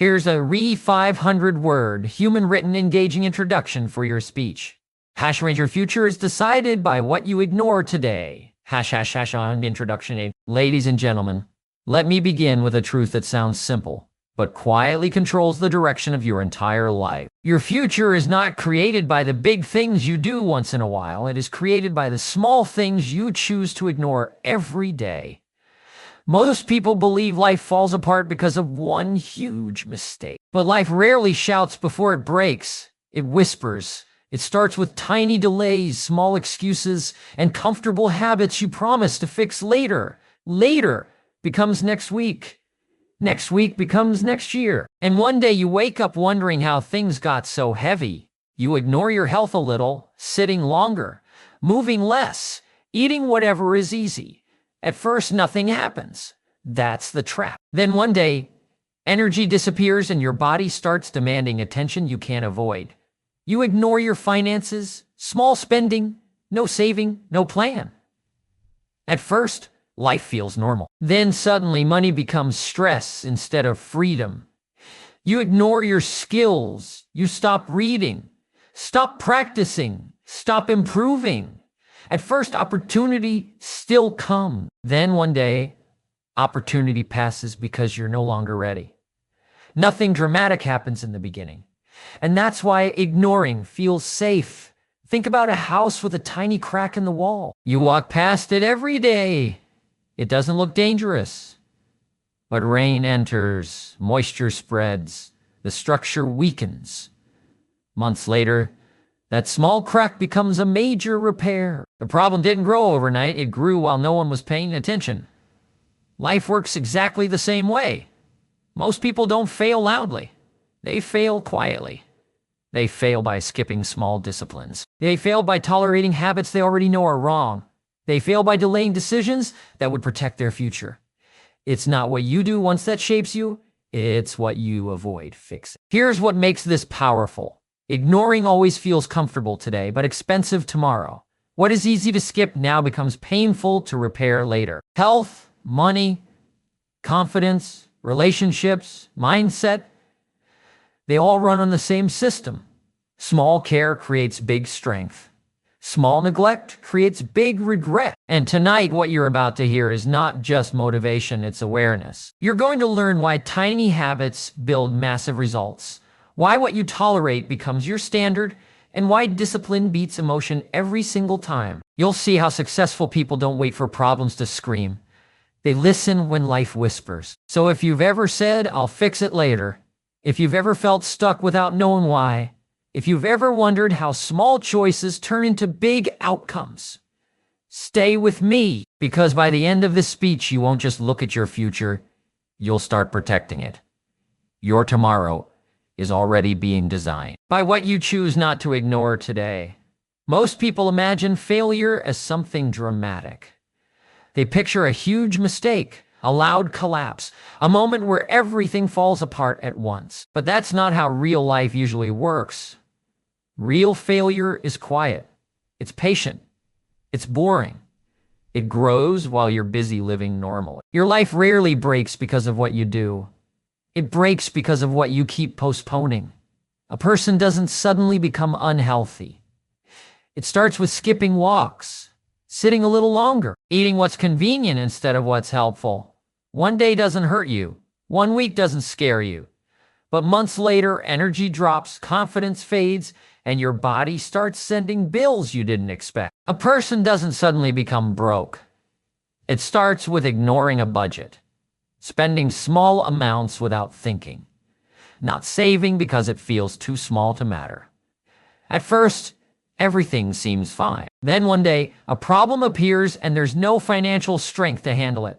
Here's a 500-word, human-written, engaging introduction for your speech. Your future is decided by what you ignore today. On introduction. Ladies and gentlemen, let me begin with a truth that sounds simple, but quietly controls the direction of your entire life. Your future is not created by the big things you do once in a while. It is created by the small things you choose to ignore every day. Most people believe life falls apart because of one huge mistake. But life rarely shouts before it breaks. It whispers. It starts with tiny delays, small excuses, and comfortable habits you promise to fix later. Later becomes next week. Next week becomes next year. And one day you wake up wondering how things got so heavy. You ignore your health a little, sitting longer, moving less, eating whatever is easy. At first, nothing happens. That's the trap. Then one day, energy disappears and your body starts demanding attention you can't avoid. You ignore your finances, small spending, no saving, no plan. At first, life feels normal. Then suddenly money becomes stress instead of freedom. You ignore your skills. You stop reading, stop practicing, stop improving. At first, opportunity still comes. Then one day, opportunity passes because you're no longer ready. Nothing dramatic happens in the beginning. And that's why ignoring feels safe. Think about a house with a tiny crack in the wall. You walk past it every day. It doesn't look dangerous. But rain enters, moisture spreads, the structure weakens. Months later, that small crack becomes a major repair. The problem didn't grow overnight. It grew while no one was paying attention. Life works exactly the same way. Most people don't fail loudly. They fail quietly. They fail by skipping small disciplines. They fail by tolerating habits they already know are wrong. They fail by delaying decisions that would protect their future. It's not what you do once that shapes you. It's what you avoid fixing. Here's what makes this powerful. Ignoring always feels comfortable today, but expensive tomorrow. What is easy to skip now becomes painful to repair later. Health, money, confidence, relationships, mindset, they all run on the same system. Small care creates big strength. Small neglect creates big regret. And tonight, what you're about to hear is not just motivation, it's awareness. You're going to learn why tiny habits build massive results, why what you tolerate becomes your standard, and why discipline beats emotion every single time. You'll see how successful people don't wait for problems to scream. They listen when life whispers. So if you've ever said, "I'll fix it later," if you've ever felt stuck without knowing why, if you've ever wondered how small choices turn into big outcomes, stay with me, because by the end of this speech, you won't just look at your future, you'll start protecting it. Your tomorrow is already being designed by what you choose not to ignore today. Most people imagine failure as something dramatic. They picture a huge mistake, a loud collapse, a moment where everything falls apart at once. But that's not how real life usually works. Real failure is quiet. It's patient. It's boring. It grows while you're busy living normally. Your life rarely breaks because of what you do. It breaks because of what you keep postponing. A person doesn't suddenly become unhealthy. It starts with skipping walks, sitting a little longer, eating what's convenient instead of what's helpful. One day doesn't hurt you. 1 week doesn't scare you. But months later, energy drops, confidence fades, and your body starts sending bills you didn't expect. A person doesn't suddenly become broke. It starts with ignoring a budget, spending small amounts without thinking, not saving because it feels too small to matter. At first, everything seems fine. Then one day, a problem appears and there's no financial strength to handle it.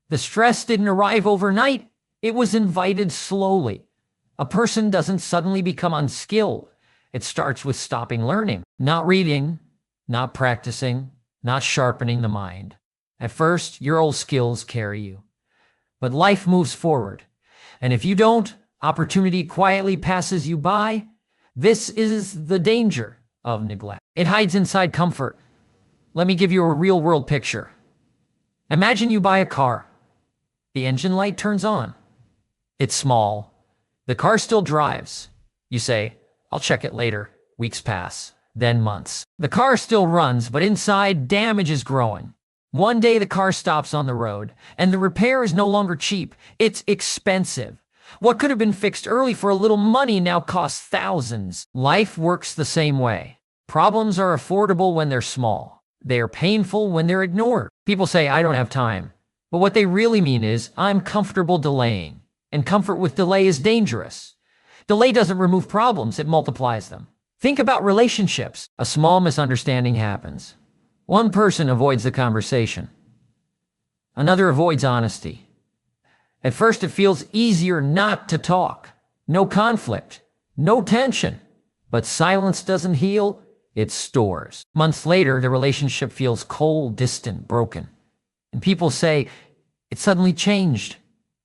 The stress didn't arrive overnight. It was invited slowly. A person doesn't suddenly become unskilled. It starts with stopping learning, not reading, not practicing, not sharpening the mind. At first, your old skills carry you. But life moves forward. And if you don't, opportunity quietly passes you by. This is the danger of neglect. It hides inside comfort. Let me give you a real-world picture. Imagine you buy a car. The engine light turns on. It's small. The car still drives. You say, I'll check it later. Weeks pass, then months. The car still runs, but inside, damage is growing. One day the car stops on the road, and the repair is no longer cheap. It's expensive. What could have been fixed early for a little money now costs thousands. Life works the same way. Problems are affordable when they're small. They are painful when they're ignored. People say, I don't have time. But what they really mean is, I'm comfortable delaying. And comfort with delay is dangerous. Delay doesn't remove problems, it multiplies them. Think about relationships. A small misunderstanding happens. One person avoids the conversation. Another avoids honesty. At first, it feels easier not to talk. No conflict, no tension. But silence doesn't heal, it stores. Months later, the relationship feels cold, distant, broken. And people say, it suddenly changed.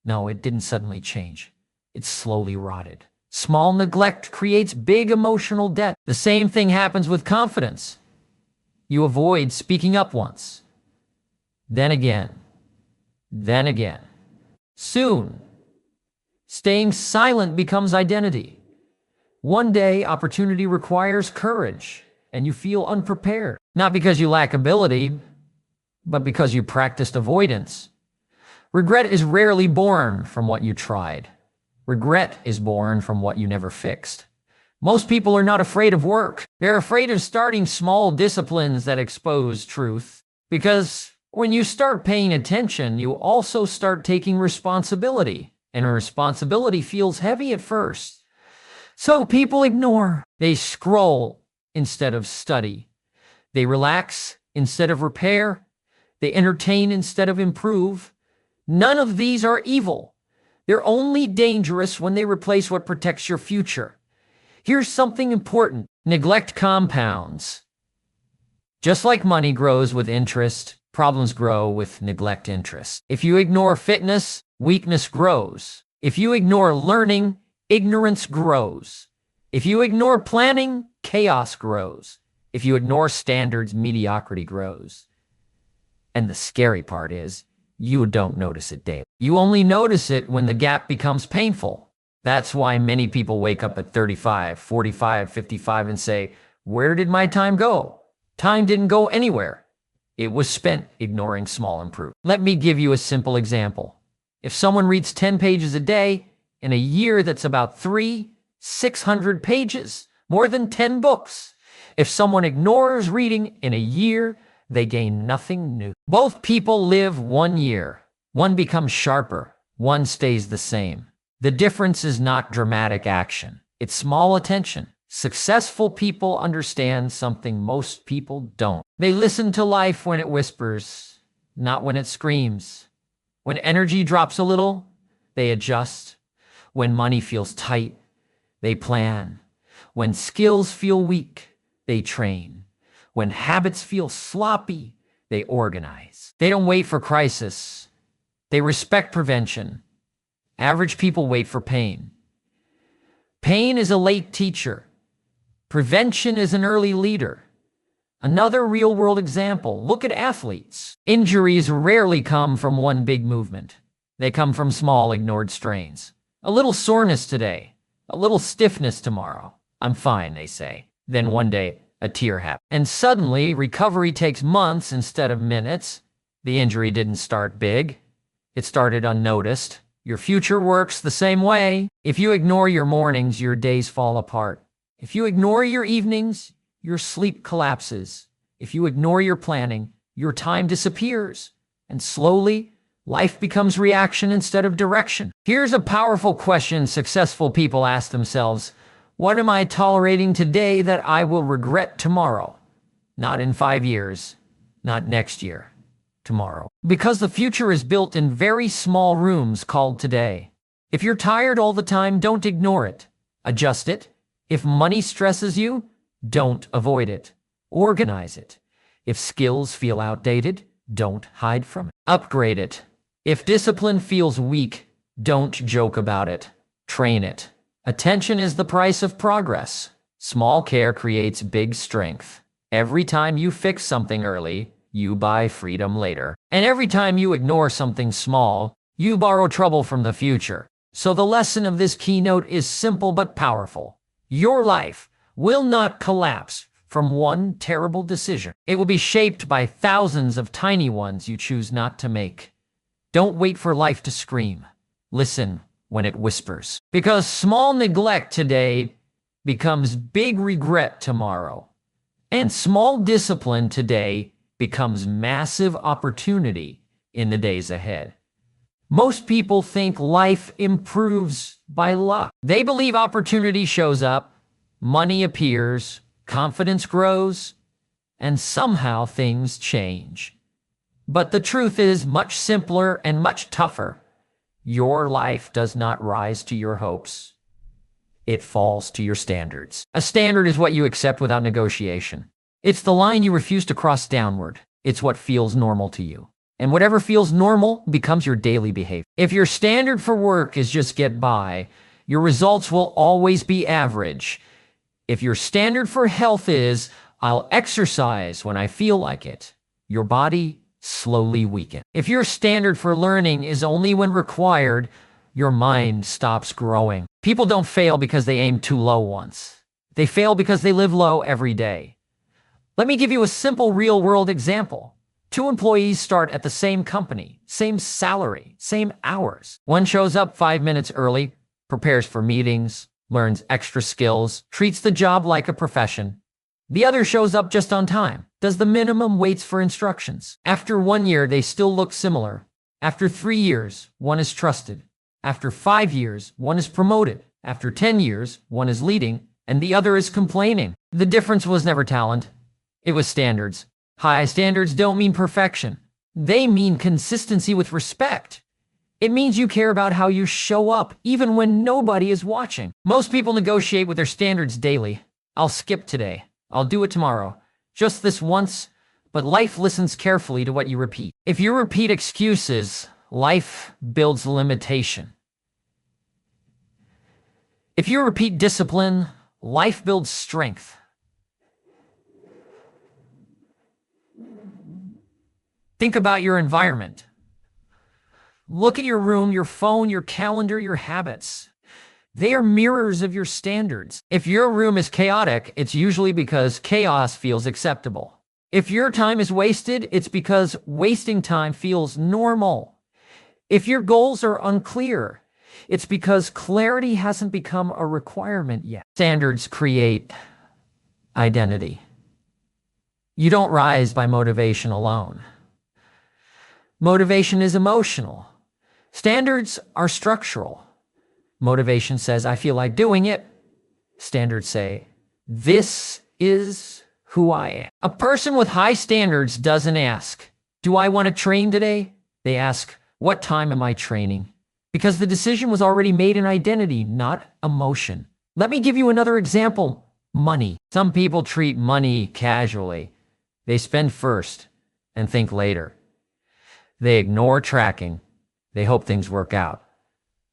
No, it didn't suddenly change. It slowly rotted. Small neglect creates big emotional debt. The same thing happens with confidence. You avoid speaking up once. Then again. Then again. Soon, staying silent becomes identity. One day, opportunity requires courage, and you feel unprepared. Not because you lack ability, but because you practiced avoidance. Regret is rarely born from what you tried. Regret is born from what you never fixed. Most people are not afraid of work. They're afraid of starting small disciplines that expose truth. Because when you start paying attention, you also start taking responsibility. And a responsibility feels heavy at first. So people ignore. They scroll instead of study. They relax instead of repair. They entertain instead of improve. None of these are evil. They're only dangerous when they replace what protects your future. Here's something important. Neglect compounds. Just like money grows with interest, problems grow with neglect interest. If you ignore fitness, weakness grows. If you ignore learning, ignorance grows. If you ignore planning, chaos grows. If you ignore standards, mediocrity grows. And the scary part is, you don't notice it daily. You only notice it when the gap becomes painful. That's why many people wake up at 35, 45, 55 and say, where did my time go? Time didn't go anywhere. It was spent ignoring small improvements. Let me give you a simple example. If someone reads 10 pages a day, in a year that's about 600 pages, more than 10 books. If someone ignores reading in a year, they gain nothing new. Both people live 1 year. One becomes sharper. One stays the same. The difference is not dramatic action. It's small attention. Successful people understand something most people don't. They listen to life when it whispers, not when it screams. When energy drops a little, they adjust. When money feels tight, they plan. When skills feel weak, they train. When habits feel sloppy, they organize. They don't wait for crisis. They respect prevention. Average people wait for pain. Pain is a late teacher. Prevention is an early leader. Another real-world example, look at athletes. Injuries rarely come from one big movement. They come from small, ignored strains. A little soreness today, a little stiffness tomorrow. I'm fine, they say. Then one day, a tear happens. And suddenly, recovery takes months instead of minutes. The injury didn't start big. It started unnoticed. Your future works the same way. If you ignore your mornings, your days fall apart. If you ignore your evenings, your sleep collapses. If you ignore your planning, your time disappears. And slowly, life becomes reaction instead of direction. Here's a powerful question successful people ask themselves. What am I tolerating today that I will regret tomorrow? Not in 5 years, not next year, tomorrow. Because the future is built in very small rooms called today. If you're tired all the time, don't ignore it. Adjust it. If money stresses you, don't avoid it. Organize it. If skills feel outdated, don't hide from it. Upgrade it. If discipline feels weak, don't joke about it. Train it. Attention is the price of progress. Small care creates big strength. Every time you fix something early, you buy freedom later. And every time you ignore something small, you borrow trouble from the future. So the lesson of this keynote is simple but powerful. Your life will not collapse from one terrible decision. It will be shaped by thousands of tiny ones you choose not to make. Don't wait for life to scream. Listen when it whispers. Because small neglect today becomes big regret tomorrow. And small discipline today becomes massive opportunity in the days ahead. Most people think life improves by luck. They believe opportunity shows up, money appears, confidence grows, and somehow things change. But the truth is much simpler and much tougher. Your life does not rise to your hopes. It falls to your standards. A standard is what you accept without negotiation. It's the line you refuse to cross downward. It's what feels normal to you. And whatever feels normal becomes your daily behavior. If your standard for work is just get by, your results will always be average. If your standard for health is, I'll exercise when I feel like it, your body slowly weakens. If your standard for learning is only when required, your mind stops growing. People don't fail because they aim too low once. They fail because they live low every day. Let me give you a simple real-world example. Two employees start at the same company, same salary, same hours. One shows up 5 minutes early, prepares for meetings, learns extra skills, treats the job like a profession. The other shows up just on time, does the minimum, waits for instructions. After 1 year, they still look similar. After 3 years, one is trusted. After 5 years, one is promoted. After 10 years, one is leading, and the other is complaining. The difference was never talent. It was standards. High standards don't mean perfection. They mean consistency with respect. It means you care about how you show up, even when nobody is watching. Most people negotiate with their standards daily. I'll skip today. I'll do it tomorrow. Just this once, but life listens carefully to what you repeat. If you repeat excuses, life builds limitation. If you repeat discipline, life builds strength. Think about your environment. Look at your room, your phone, your calendar, your habits. They are mirrors of your standards. If your room is chaotic, it's usually because chaos feels acceptable. If your time is wasted, it's because wasting time feels normal. If your goals are unclear, it's because clarity hasn't become a requirement yet. Standards create identity. You don't rise by motivation alone. Motivation is emotional. Standards are structural. Motivation says, I feel like doing it. Standards say, this is who I am. A person with high standards doesn't ask, do I want to train today? They ask, what time am I training? Because the decision was already made in identity, not emotion. Let me give you another example. Money. Some people treat money casually. They spend first and think later. They ignore tracking. They hope things work out.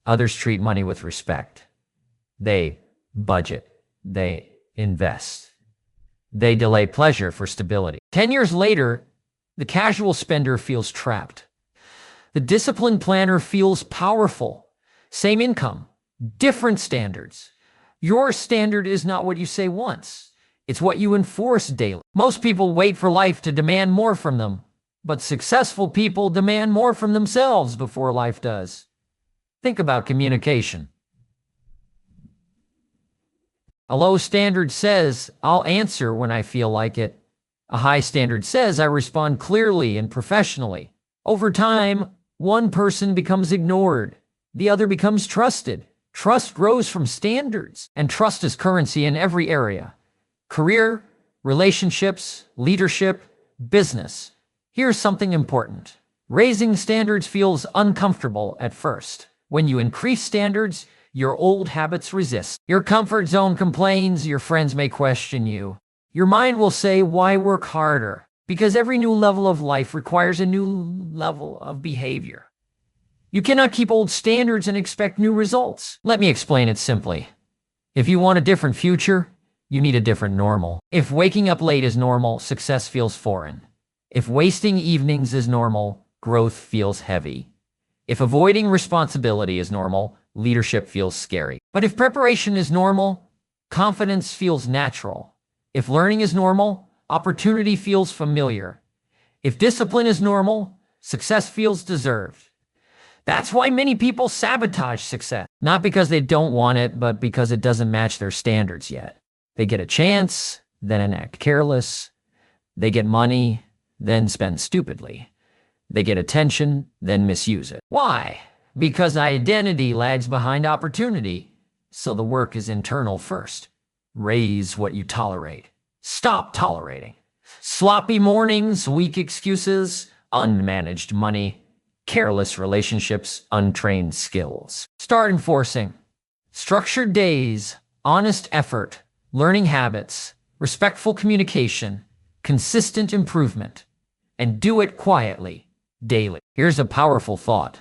Others treat money with respect. They budget. They invest. They delay pleasure for stability. 10 years later, the casual spender feels trapped. The disciplined planner feels powerful. Same income, different standards. Your standard is not what you say once. It's what you enforce daily. Most people wait for life to demand more from them. But successful people demand more from themselves before life does. Think about communication. A low standard says, I'll answer when I feel like it. A high standard says, I respond clearly and professionally. Over time, one person becomes ignored. The other becomes trusted. Trust grows from standards, and trust is currency in every area. Career, relationships, leadership, business. Here's something important. Raising standards feels uncomfortable at first. When you increase standards, your old habits resist. Your comfort zone complains, your friends may question you. Your mind will say, why work harder? Because every new level of life requires a new level of behavior. You cannot keep old standards and expect new results. Let me explain it simply. If you want a different future, you need a different normal. If waking up late is normal, success feels foreign. If wasting evenings is normal, growth feels heavy. If avoiding responsibility is normal, leadership feels scary. But if preparation is normal, confidence feels natural. If learning is normal, opportunity feels familiar. If discipline is normal, success feels deserved. That's why many people sabotage success. Not because they don't want it, but because it doesn't match their standards yet. They get a chance, then act careless. They get money, then spend stupidly. They get attention, then misuse it. Why? Because identity lags behind opportunity. So the work is internal first. Raise what you tolerate. Stop tolerating. Sloppy mornings, weak excuses, unmanaged money, careless relationships, untrained skills. Start enforcing structured days, honest effort, learning habits, respectful communication, consistent improvement, and do it quietly, daily. Here's a powerful thought.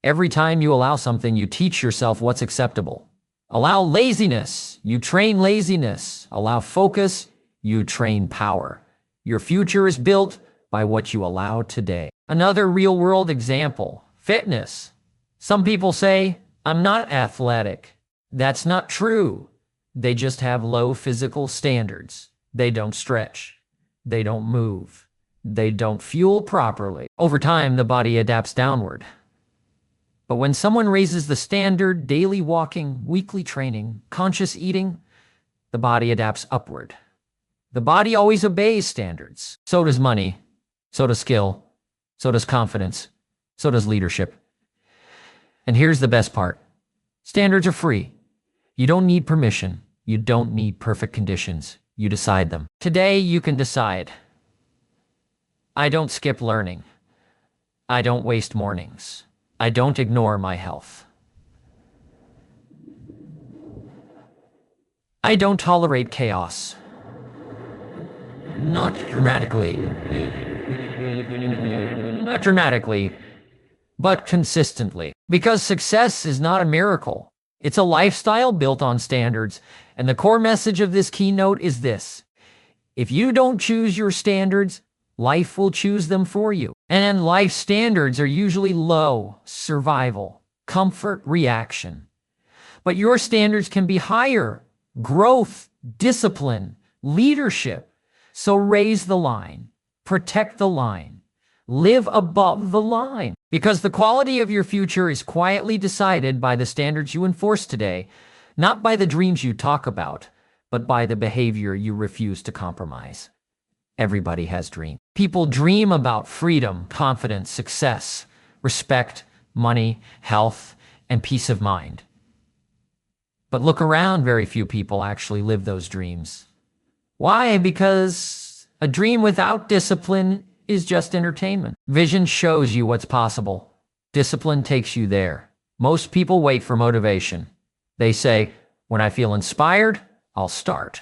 Every time you allow something, you teach yourself what's acceptable. Allow laziness, you train laziness. Allow focus, you train power. Your future is built by what you allow today. Another real-world example, fitness. Some people say, I'm not athletic. That's not true. They just have low physical standards. They don't stretch. They don't move. They don't fuel properly. Over time, the body adapts downward. But when someone raises the standard, daily walking, weekly training, conscious eating, the body adapts upward. The body always obeys standards. So does money. So does skill. So does confidence. So does leadership. And here's the best part. Standards are free. You don't need permission. You don't need perfect conditions. You decide them. Today, you can decide. I don't skip learning. I don't waste mornings. I don't ignore my health. I don't tolerate chaos. Not dramatically, but consistently. Because success is not a miracle. It's a lifestyle built on standards. And the core message of this keynote is this. If you don't choose your standards, life will choose them for you. And life standards are usually low, survival, comfort, reaction. But your standards can be higher, growth, discipline, leadership. So raise the line, protect the line, live above the line. Because the quality of your future is quietly decided by the standards you enforce today, not by the dreams you talk about, but by the behavior you refuse to compromise. Everybody has dreams. People dream about freedom, confidence, success, respect, money, health, and peace of mind. But look around, very few people actually live those dreams. Why? Because a dream without discipline is just entertainment. Vision shows you what's possible. Discipline takes you there. Most people wait for motivation. They say, when I feel inspired, I'll start.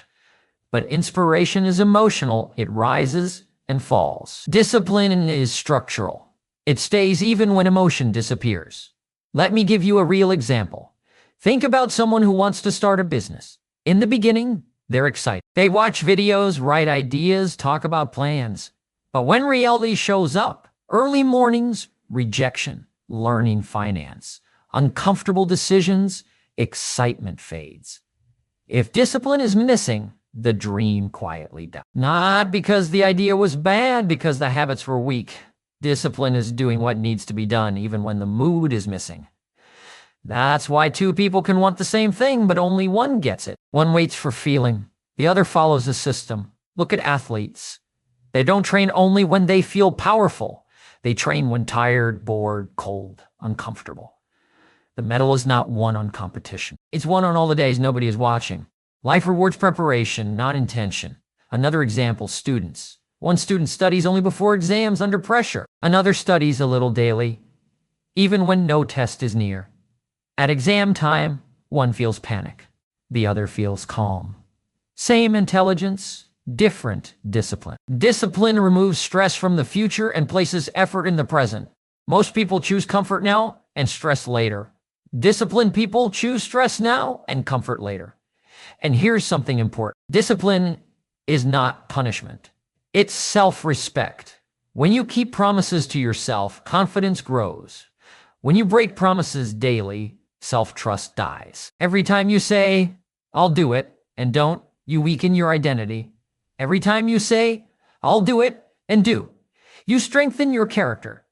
But inspiration is emotional. It rises and falls. Discipline is structural. It stays even when emotion disappears. Let me give you a real example. Think about someone who wants to start a business. In the beginning, they're excited. They watch videos, write ideas, talk about plans. But when reality shows up, early mornings, rejection, learning finance, uncomfortable decisions, excitement fades. If discipline is missing, the dream quietly dies. Not because the idea was bad, because the habits were weak. Discipline is doing what needs to be done, even when the mood is missing. That's why two people can want the same thing, but only one gets it. One waits for feeling. The other follows a system. Look at athletes. They don't train only when they feel powerful. They train when tired, bored, cold, uncomfortable. The medal is not won on competition. It's won on all the days nobody is watching. Life rewards preparation, not intention. Another example, students. One student studies only before exams under pressure. Another studies a little daily, even when no test is near. At exam time, one feels panic. The other feels calm. Same intelligence, different discipline. Discipline removes stress from the future and places effort in the present. Most people choose comfort now and stress later. Disciplined people choose stress now and comfort later. And here's something important. Discipline is not punishment. It's self-respect. When you keep promises to yourself, confidence grows. When you break promises daily, self-trust dies. Every time you say, I'll do it, and don't, you weaken your identity. Every time you say, I'll do it, and do, you strengthen your character.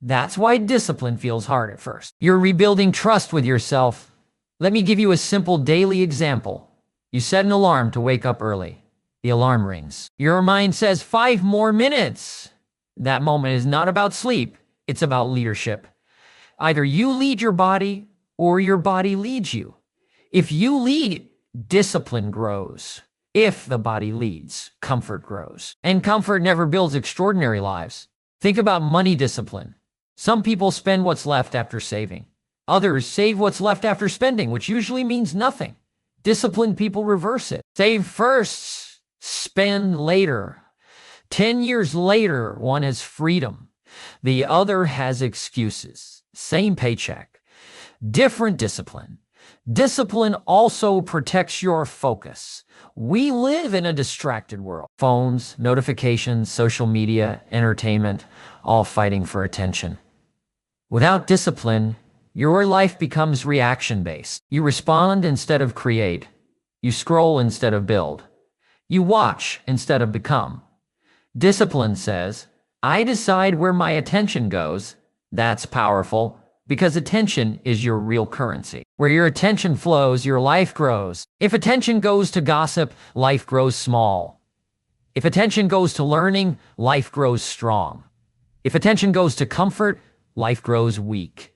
That's why discipline feels hard at first. You're rebuilding trust with yourself. Let me give you a simple daily example. You set an alarm to wake up early. The alarm rings. Your mind says 5 more minutes. That moment is not about sleep. It's about leadership. Either you lead your body or your body leads you. If you lead, discipline grows. If the body leads, comfort grows. And comfort never builds extraordinary lives. Think about money discipline. Some people spend what's left after saving. Others save what's left after spending, which usually means nothing. Disciplined people reverse it. Save first, spend later. 10 years later, one has freedom. The other has excuses. Same paycheck. Different discipline. Discipline also protects your focus. We live in a distracted world. Phones, notifications, social media, entertainment, all fighting for attention. Without discipline, your life becomes reaction-based. You respond instead of create. You scroll instead of build. You watch instead of become. Discipline says, I decide where my attention goes. That's powerful because attention is your real currency. Where your attention flows, your life grows. If attention goes to gossip, life grows small. If attention goes to learning, life grows strong. If attention goes to comfort, life grows weak.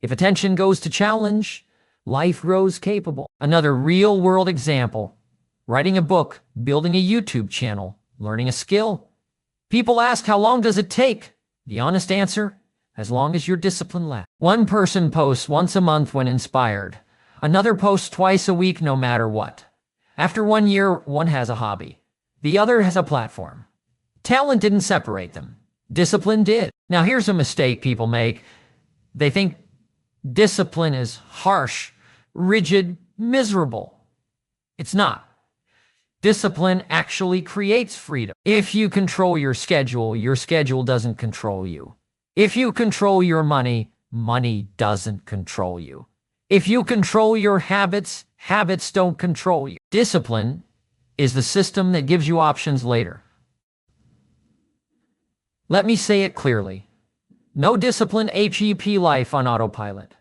If attention goes to challenge, life grows capable. Another real-world example, writing a book, building a YouTube channel, learning a skill. People ask, how long does it take? The honest answer, as long as your discipline lasts. One person posts once a month when inspired. Another posts twice a week no matter what. After 1 year, one has a hobby. The other has a platform. Talent didn't separate them. Discipline did. Now here's a mistake people make. They think discipline is harsh, rigid, miserable. It's not. Discipline actually creates freedom. If you control your schedule doesn't control you. If you control your money, money doesn't control you. If you control your habits, habits don't control you. Discipline is the system that gives you options later. Let me say it clearly. No discipline HEP life on autopilot.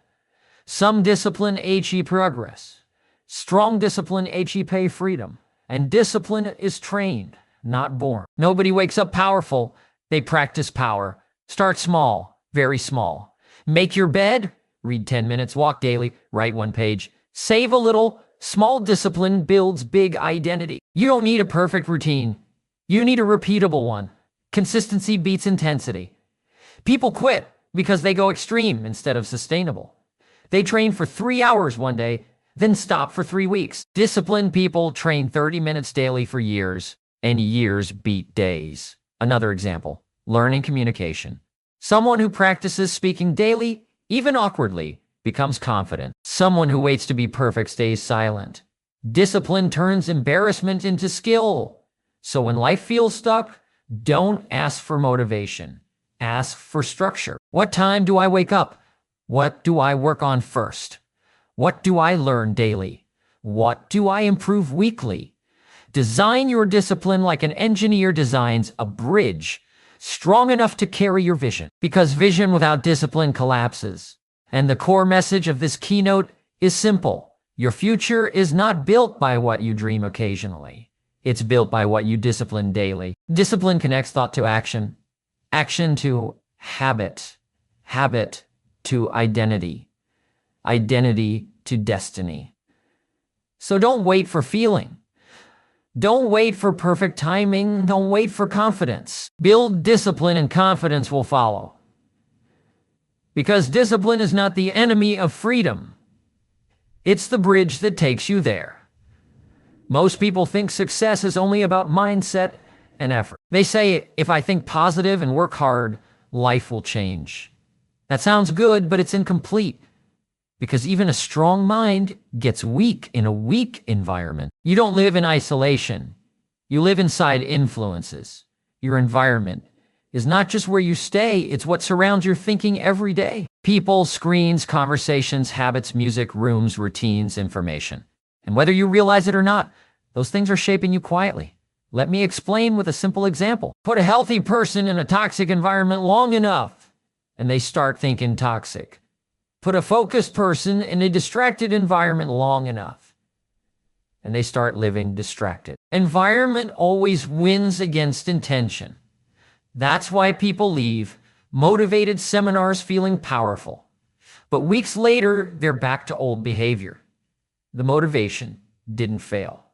Some discipline HE progress. Strong discipline HEP freedom. And discipline is trained, not born. Nobody wakes up powerful. They practice power. Start small, very small. Make your bed, read 10 minutes, walk daily, write 1 page. Save a little. Small discipline builds big identity. You don't need a perfect routine. You need a repeatable one. Consistency beats intensity. People quit because they go extreme instead of sustainable. They train for 3 hours one day, then stop for 3 weeks. Disciplined people train 30 minutes daily for years, and years beat days. Another example, learning communication. Someone who practices speaking daily, even awkwardly, becomes confident. Someone who waits to be perfect stays silent. Discipline turns embarrassment into skill. So when life feels stuck, don't ask for motivation. Ask for structure. What time do I wake up? What do I work on first? What do I learn daily? What do I improve weekly? Design your discipline like an engineer designs a bridge, strong enough to carry your vision. Because vision without discipline collapses. And the core message of this keynote is simple. Your future is not built by what you dream occasionally. It's built by what you discipline daily. Discipline connects thought to action, action to habit, habit to identity, identity to destiny. So don't wait for feeling. Don't wait for perfect timing. Don't wait for confidence. Build discipline and confidence will follow. Because discipline is not the enemy of freedom. It's the bridge that takes you there. Most people think success is only about mindset and effort. They say, if I think positive and work hard, life will change. That sounds good, but it's incomplete. Because even a strong mind gets weak in a weak environment. You don't live in isolation. You live inside influences. Your environment, is not just where you stay, it's what surrounds your thinking every day. People, screens, conversations, habits, music, rooms, routines, information. And whether you realize it or not, those things are shaping you quietly. Let me explain with a simple example. Put a healthy person in a toxic environment long enough, and they start thinking toxic. Put a focused person in a distracted environment long enough, and they start living distracted. Environment always wins against intention. That's why people leave motivated seminars feeling powerful. But weeks later, they're back to old behavior. The motivation didn't fail.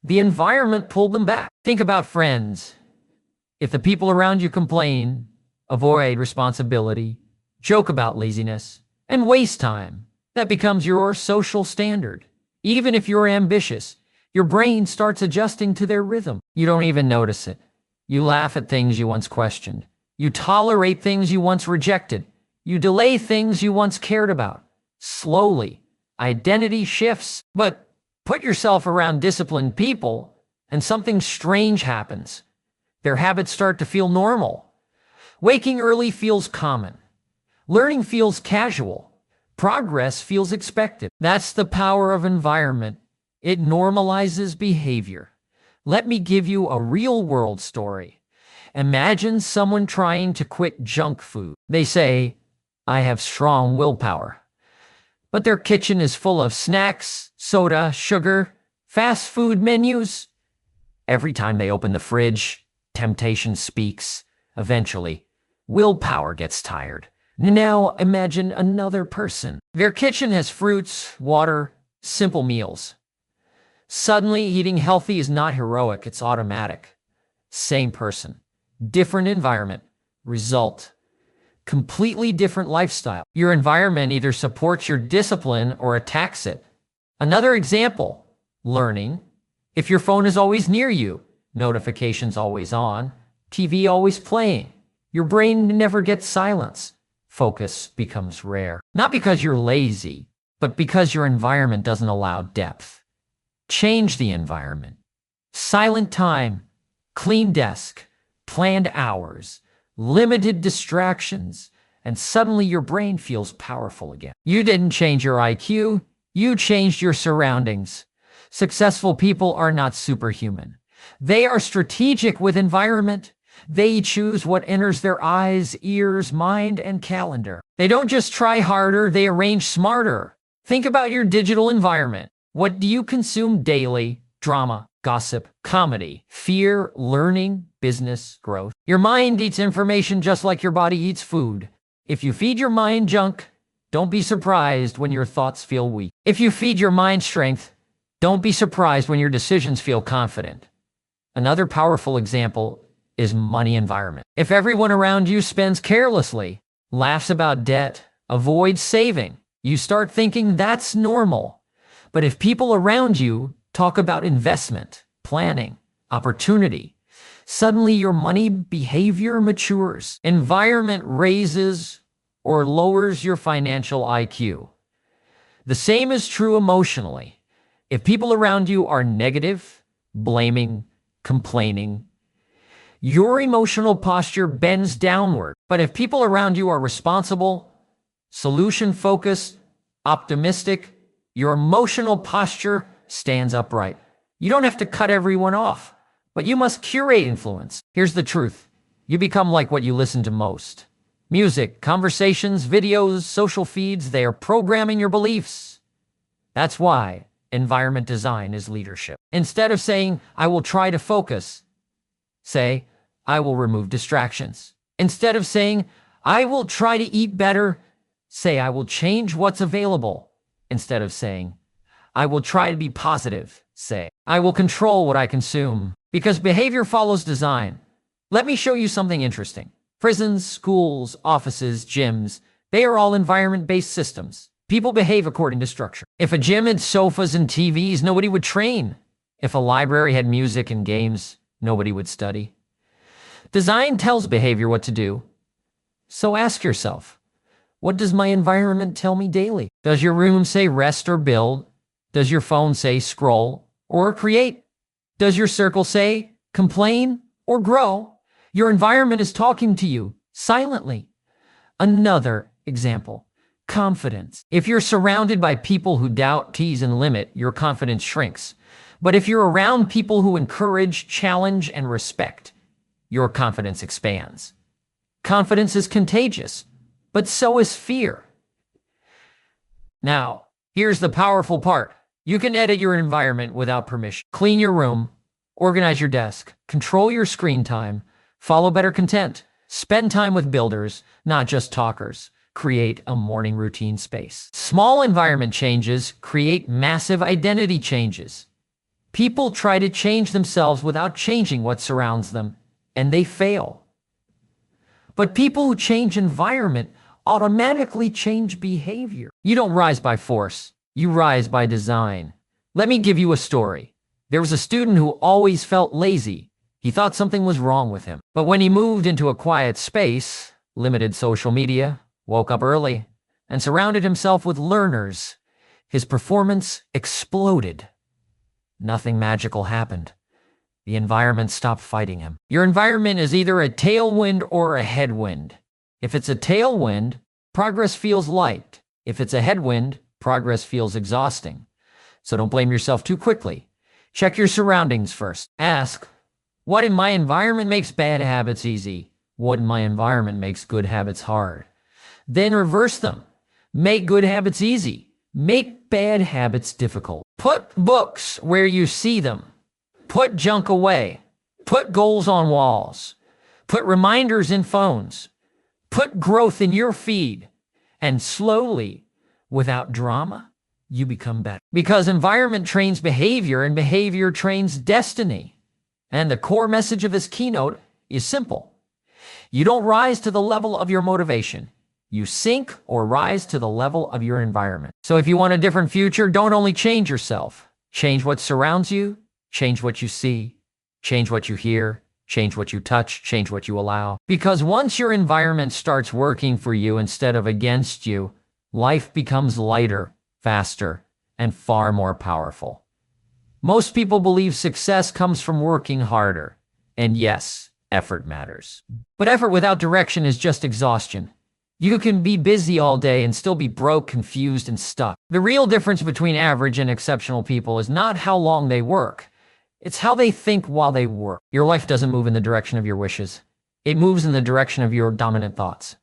The environment pulled them back. Think about friends. If the people around you complain, avoid responsibility, joke about laziness, and waste time, that becomes your social standard. Even if you're ambitious, your brain starts adjusting to their rhythm. You don't even notice it. You laugh at things you once questioned. You tolerate things you once rejected. You delay things you once cared about. Slowly, identity shifts. But put yourself around disciplined people, and something strange happens. Their habits start to feel normal. Waking early feels common. Learning feels casual. Progress feels expected. That's the power of environment. It normalizes behavior. Let me give you a real-world story. Imagine someone trying to quit junk food. They say, "I have strong willpower." But their kitchen is full of snacks, soda, sugar, fast food menus. Every time they open the fridge, temptation speaks. Eventually, willpower gets tired. Now imagine another person. Their kitchen has fruits, water, simple meals. Suddenly, eating healthy is not heroic, it's automatic. Same person, different environment, result. Completely different lifestyle. Your environment either supports your discipline or attacks it. Another example, learning. If your phone is always near you, notifications always on, TV always playing, your brain never gets silence. Focus becomes rare. Not because you're lazy, but because your environment doesn't allow depth. Change the environment. Silent time, clean desk, planned hours, limited distractions, and suddenly your brain feels powerful again. You didn't change your IQ, you changed your surroundings. Successful people are not superhuman. They are strategic with environment. They choose what enters their eyes, ears, mind, and calendar. They don't just try harder, they arrange smarter. Think about your digital environment. What do you consume daily? Drama, gossip, comedy, fear, learning, business, growth. Your mind eats information just like your body eats food. If you feed your mind junk, don't be surprised when your thoughts feel weak. If you feed your mind strength, don't be surprised when your decisions feel confident. Another powerful example is money environment. If everyone around you spends carelessly, laughs about debt, avoids saving, you start thinking that's normal. But if people around you talk about investment, planning, opportunity, suddenly your money behavior matures. Environment raises or lowers your financial IQ. The same is true emotionally. If people around you are negative, blaming, complaining, your emotional posture bends downward. But if people around you are responsible, solution-focused, optimistic, your emotional posture stands upright. You don't have to cut everyone off, but you must curate influence. Here's the truth. You become like what you listen to most. Music, conversations, videos, social feeds, they are programming your beliefs. That's why environment design is leadership. Instead of saying, "I will try to focus," say, "I will remove distractions." Instead of saying, "I will try to eat better," say, "I will change what's available." Instead of saying, "I will try to be positive," say, "I will control what I consume." Because behavior follows design. Let me show you something interesting. Prisons, schools, offices, gyms, they are all environment-based systems. People behave according to structure. If a gym had sofas and TVs, nobody would train. If a library had music and games, nobody would study. Design tells behavior what to do. So ask yourself, what does my environment tell me daily? Does your room say rest or build? Does your phone say scroll or create? Does your circle say complain or grow? Your environment is talking to you silently. Another example, confidence. If you're surrounded by people who doubt, tease, and limit, your confidence shrinks. But if you're around people who encourage, challenge, and respect, your confidence expands. Confidence is contagious, but so is fear. Now, here's the powerful part. You can edit your environment without permission. Clean your room, organize your desk, control your screen time, follow better content, spend time with builders, not just talkers. Create a morning routine space. Small environment changes create massive identity changes. People try to change themselves without changing what surrounds them, and they fail. But people who change environment automatically change behavior. You don't rise by force, you rise by design. Let me give you a story. There was a student who always felt lazy. He thought something was wrong with him. But when he moved into a quiet space, limited social media, woke up early, and surrounded himself with learners, his performance exploded. Nothing magical happened. The environment stopped fighting him. Your environment is either a tailwind or a headwind. If it's a tailwind, progress feels light. If it's a headwind, progress feels exhausting. So don't blame yourself too quickly. Check your surroundings first. Ask, what in my environment makes bad habits easy? What in my environment makes good habits hard? Then reverse them. Make good habits easy. Make bad habits difficult. Put books where you see them. Put junk away. Put goals on walls. Put reminders in phones. Put growth in your feed. And slowly, without drama, you become better. Because environment trains behavior and behavior trains destiny. And the core message of this keynote is simple. You don't rise to the level of your motivation. You sink or rise to the level of your environment. So if you want a different future, don't only change yourself. Change what surrounds you, change what you see, change what you hear, change what you touch, change what you allow. Because once your environment starts working for you instead of against you, life becomes lighter, faster, and far more powerful. Most people believe success comes from working harder. And yes, effort matters. But effort without direction is just exhaustion. You can be busy all day and still be broke, confused, and stuck. The real difference between average and exceptional people is not how long they work. It's how they think while they work. Your life doesn't move in the direction of your wishes. It moves in the direction of your dominant thoughts.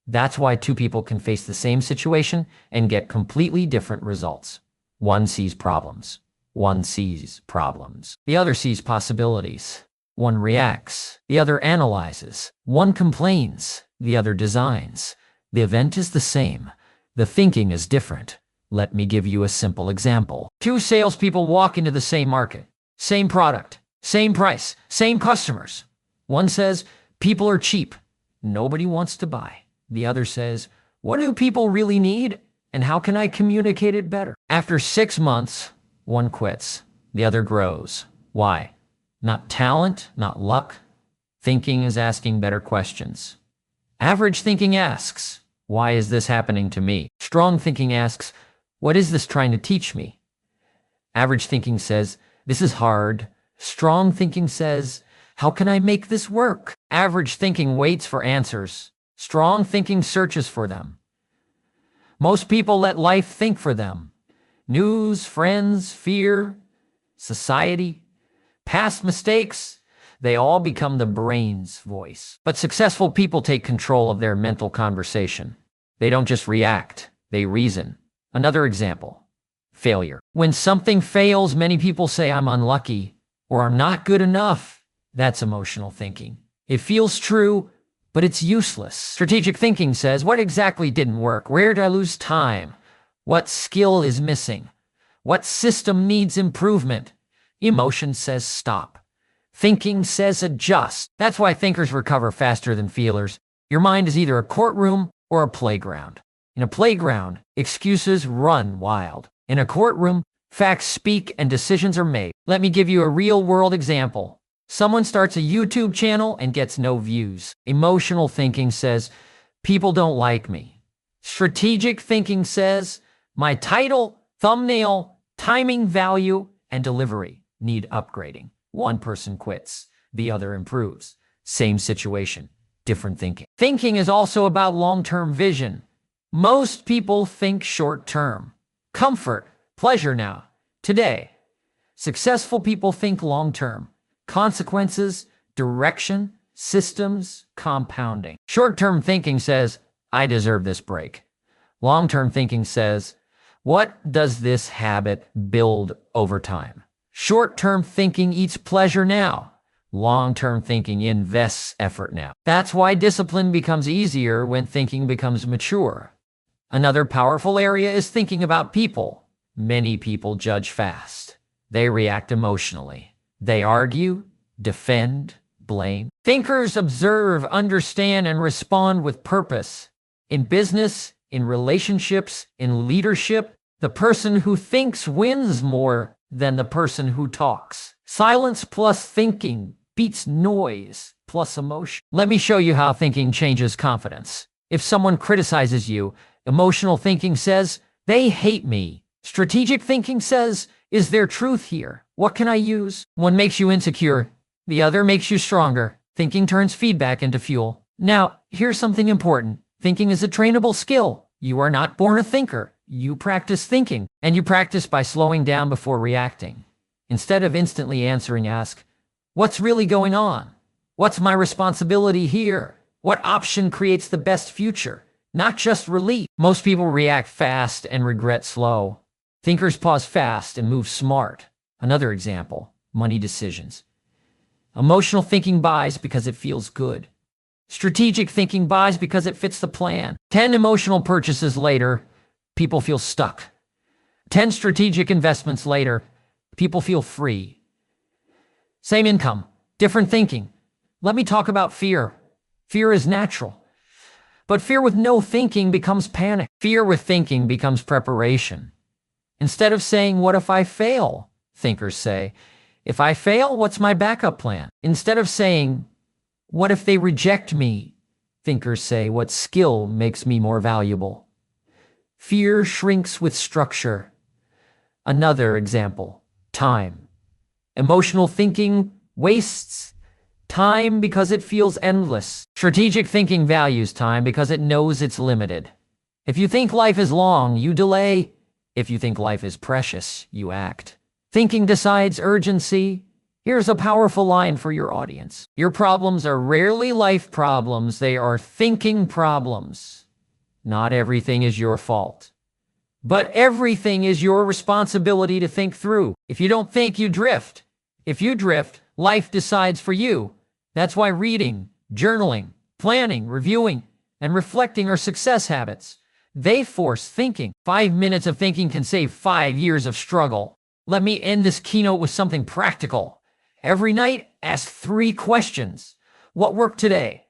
That's why two people can face the same situation and get completely different results. One sees problems. One sees problems. The other sees possibilities. One reacts. The other analyzes. One complains. The other designs. The event is the same. The thinking is different. Let me give you a simple example. Two salespeople walk into the same market. Same product. Same price. Same customers. One says, people are cheap. Nobody wants to buy. The other says, what do people really need? And how can I communicate it better? After 6 months, one quits. The other grows. Why? Not talent, not luck. Thinking is asking better questions. Average thinking asks, why is this happening to me? Strong thinking asks, what is this trying to teach me? Average thinking says, this is hard. Strong thinking says, how can I make this work? Average thinking waits for answers. Strong thinking searches for them. Most people let life think for them. News, friends, fear, society, past mistakes, they all become the brain's voice. But successful people take control of their mental conversation. They don't just react, they reason. Another example, failure. When something fails, many people say, I'm unlucky or I'm not good enough. That's emotional thinking. It feels true, but it's useless. Strategic thinking says, what exactly didn't work? Where did I lose time? What skill is missing? What system needs improvement? Emotion says stop. Thinking says adjust. That's why thinkers recover faster than feelers. Your mind is either a courtroom or a playground. In a playground, excuses run wild. In a courtroom, facts speak and decisions are made. Let me give you a real-world example. Someone starts a YouTube channel and gets no views. Emotional thinking says, people don't like me. Strategic thinking says, my title, thumbnail, timing, value, and delivery need upgrading. One person quits, the other improves. Same situation, different thinking. Thinking is also about long-term vision. Most people think short-term. Comfort, pleasure now, today. Successful people think long-term. Consequences, direction, systems, compounding. Short-term thinking says, I deserve this break. Long-term thinking says, what does this habit build over time? Short-term thinking eats pleasure now. Long-term thinking invests effort now. That's why discipline becomes easier when thinking becomes mature. Another powerful area is thinking about people. Many people judge fast. They react emotionally. They argue, defend, blame. Thinkers observe, understand, and respond with purpose. In business, in relationships, in leadership, the person who thinks wins more than the person who talks. Silence plus thinking beats noise plus emotion. Let me show you how thinking changes confidence. If someone criticizes you, emotional thinking says, they hate me. Strategic thinking says, is there truth here? What can I use? One makes you insecure. The other makes you stronger. Thinking turns feedback into fuel. Now, here's something important. Thinking is a trainable skill. You are not born a thinker. You practice thinking, and you practice by slowing down before reacting. Instead of instantly answering, ask, what's really going on? What's my responsibility here? What option creates the best future? Not just relief. Most people react fast and regret slow. Thinkers pause fast and move smart. Another example, money decisions. Emotional thinking buys because it feels good. Strategic thinking buys because it fits the plan. 10 emotional purchases later, people feel stuck. 10 strategic investments later, people feel free. Same income, different thinking. Let me talk about fear. Fear is natural. But fear with no thinking becomes panic. Fear with thinking becomes preparation. Instead of saying, what if I fail? Thinkers say, if I fail, what's my backup plan? Instead of saying, what if they reject me? Thinkers say, what skill makes me more valuable? Fear shrinks with structure. Another example, time. Emotional thinking wastes time because it feels endless. Strategic thinking values time because it knows it's limited. If you think life is long, you delay. If you think life is precious, you act. Thinking decides urgency. Here's a powerful line for your audience. Your problems are rarely life problems. They are thinking problems. Not everything is your fault. But everything is your responsibility to think through. If you don't think, you drift. If you drift, life decides for you. That's why reading, journaling, planning, reviewing, and reflecting are success habits. They force thinking. 5 minutes of thinking can save 5 years of struggle. Let me end this keynote with something practical. Every night, ask 3 questions. What worked today?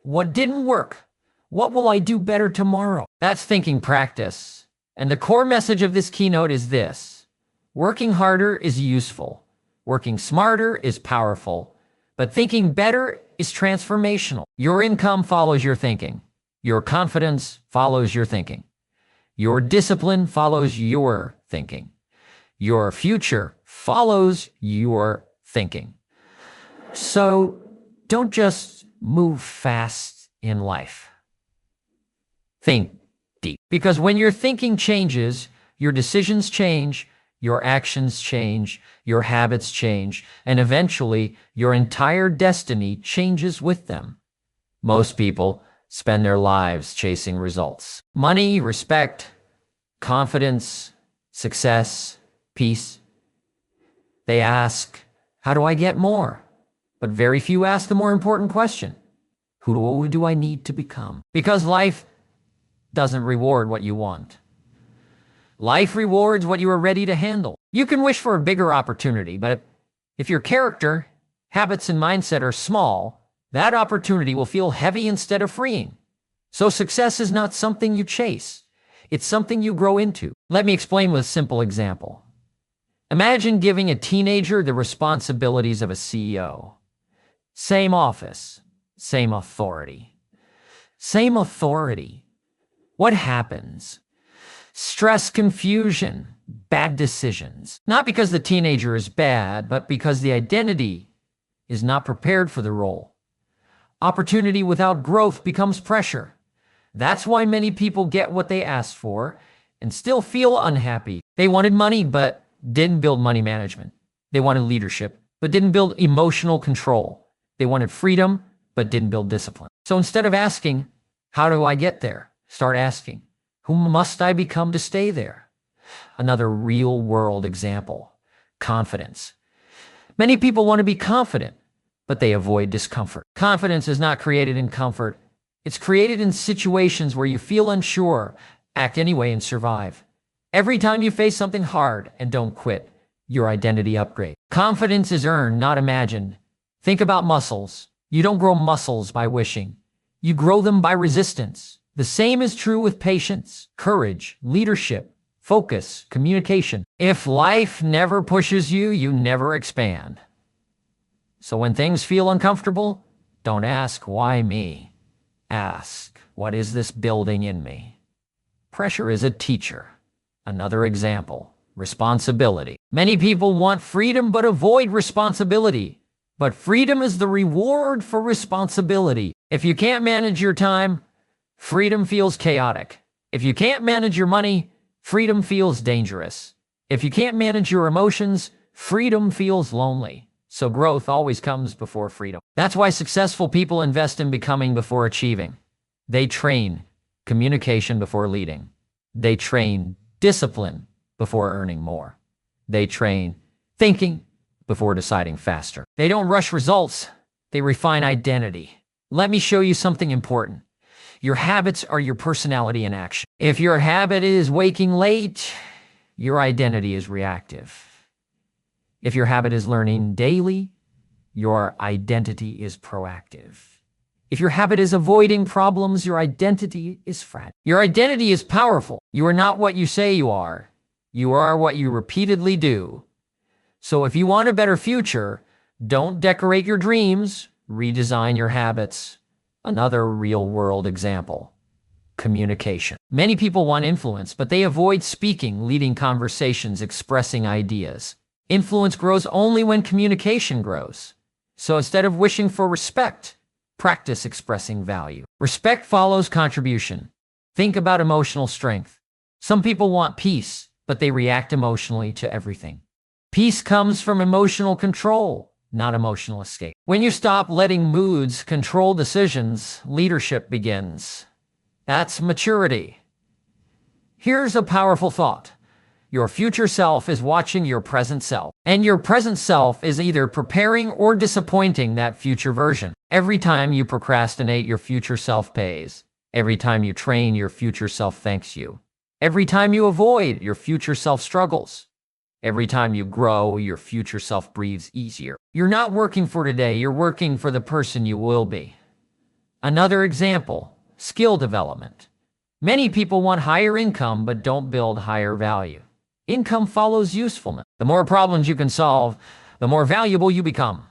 What didn't work? What will I do better tomorrow? That's thinking practice. And the core message of this keynote is this. Working harder is useful. Working smarter is powerful. But thinking better is transformational. Your income follows your thinking. Your confidence follows your thinking. Your discipline follows your thinking. Your future follows your thinking. So don't just move fast in life. Think deep. Because when your thinking changes, your decisions change, your actions change, your habits change, and eventually your entire destiny changes with them. Most people spend their lives chasing results. Money, respect, confidence, success, peace. They ask, how do I get more? But very few ask the more important question. Who do I need to become? Because life doesn't reward what you want. Life rewards what you are ready to handle. You can wish for a bigger opportunity, but if your character, habits, and mindset are small, that opportunity will feel heavy instead of freeing. So success is not something you chase. It's something you grow into. Let me explain with a simple example. Imagine giving a teenager the responsibilities of a CEO. Same office, same authority. Same authority. What happens? Stress, confusion, bad decisions. Not because the teenager is bad, but because the identity is not prepared for the role. Opportunity without growth becomes pressure. That's why many people get what they asked for and still feel unhappy. They wanted money, but didn't build money management. They wanted leadership, but didn't build emotional control. They wanted freedom, but didn't build discipline. So instead of asking, how do I get there? Start asking, who must I become to stay there? Another real-world example, confidence. Many people want to be confident, but they avoid discomfort. Confidence is not created in comfort. It's created in situations where you feel unsure, act anyway, and survive. Every time you face something hard and don't quit, your identity upgrades. Confidence is earned, not imagined. Think about muscles. You don't grow muscles by wishing. You grow them by resistance. The same is true with patience, courage, leadership, focus, communication. If life never pushes you, you never expand. So when things feel uncomfortable, don't ask, why me? Ask, what is this building in me? Pressure is a teacher. Another example, responsibility. Many people want freedom but avoid responsibility. But freedom is the reward for responsibility. If you can't manage your time, freedom feels chaotic. If you can't manage your money, freedom feels dangerous. If you can't manage your emotions, freedom feels lonely. So growth always comes before freedom. That's why successful people invest in becoming before achieving. They train communication before leading. They train discipline before earning more. They train thinking before deciding faster. They don't rush results. They refine identity. Let me show you something important. Your habits are your personality in action. If your habit is waking late, your identity is reactive. If your habit is learning daily, your identity is proactive. If your habit is avoiding problems, your identity is fragile. Your identity is powerful. You are not what you say you are. You are what you repeatedly do. So if you want a better future, don't decorate your dreams, redesign your habits. Another real-world example, communication. Many people want influence, but they avoid speaking, leading conversations, expressing ideas. Influence grows only when communication grows. So instead of wishing for respect, practice expressing value. Respect follows contribution. Think about emotional strength. Some people want peace, but they react emotionally to everything. Peace comes from emotional control, not emotional escape. When you stop letting moods control decisions, leadership begins. That's maturity. Here's a powerful thought. Your future self is watching your present self, and your present self is either preparing or disappointing that future version. Every time you procrastinate, your future self pays. Every time you train, your future self thanks you. Every time you avoid, your future self struggles. Every time you grow, your future self breathes easier. You're not working for today, you're working for the person you will be. Another example, skill development. Many people want higher income but don't build higher value. Income follows usefulness. The more problems you can solve, the more valuable you become.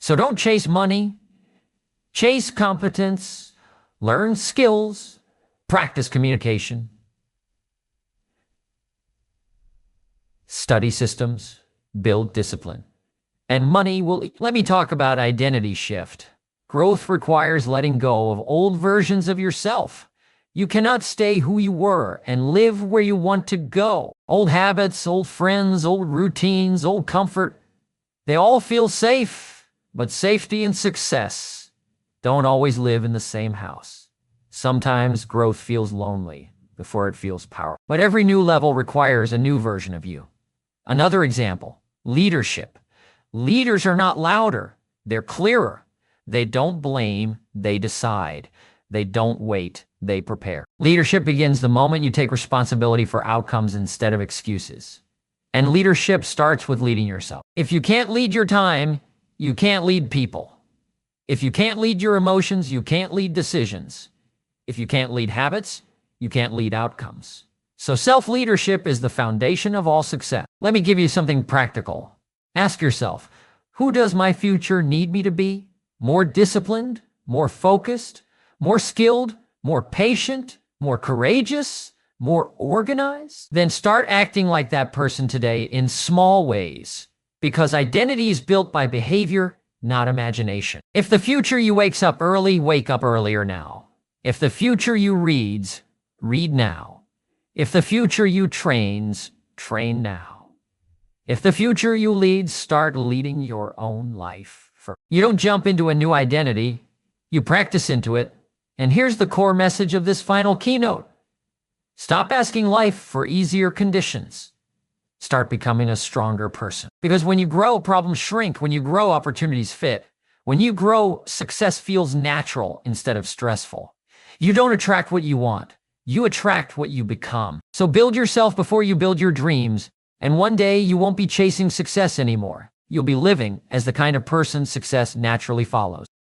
So don't chase money. Chase competence, learn skills, practice communication, study systems, build discipline. And money will... Let me talk about identity shift. Growth requires letting go of old versions of yourself. You cannot stay who you were and live where you want to go. Old habits, old friends, old routines, old comfort, they all feel safe, but safety and success don't always live in the same house. Sometimes growth feels lonely before it feels powerful. But every new level requires a new version of you. Another example, leadership. Leaders are not louder, they're clearer. They don't blame, they decide. They don't wait, they prepare. Leadership begins the moment you take responsibility for outcomes instead of excuses. And leadership starts with leading yourself. If you can't lead your time, you can't lead people. If you can't lead your emotions, you can't lead decisions. If you can't lead habits, you can't lead outcomes. So self-leadership is the foundation of all success. Let me give you something practical. Ask yourself, who does my future need me to be? More disciplined, more focused, more skilled, more patient, more courageous, more organized? Then start acting like that person today in small ways, because identity is built by behavior, not imagination. If the future you wakes up early, wake up earlier now. If the future you reads, read now. If the future you trains, train now. If the future you lead, start leading your own life. You don't jump into a new identity, you practice into it. And here's the core message of this final keynote. Stop asking life for easier conditions. Start becoming a stronger person. Because when you grow, problems shrink. When you grow, opportunities fit. When you grow, success feels natural instead of stressful. You don't attract what you want. You attract what you become. So build yourself before you build your dreams. And one day you won't be chasing success anymore. You'll be living as the kind of person success naturally follows.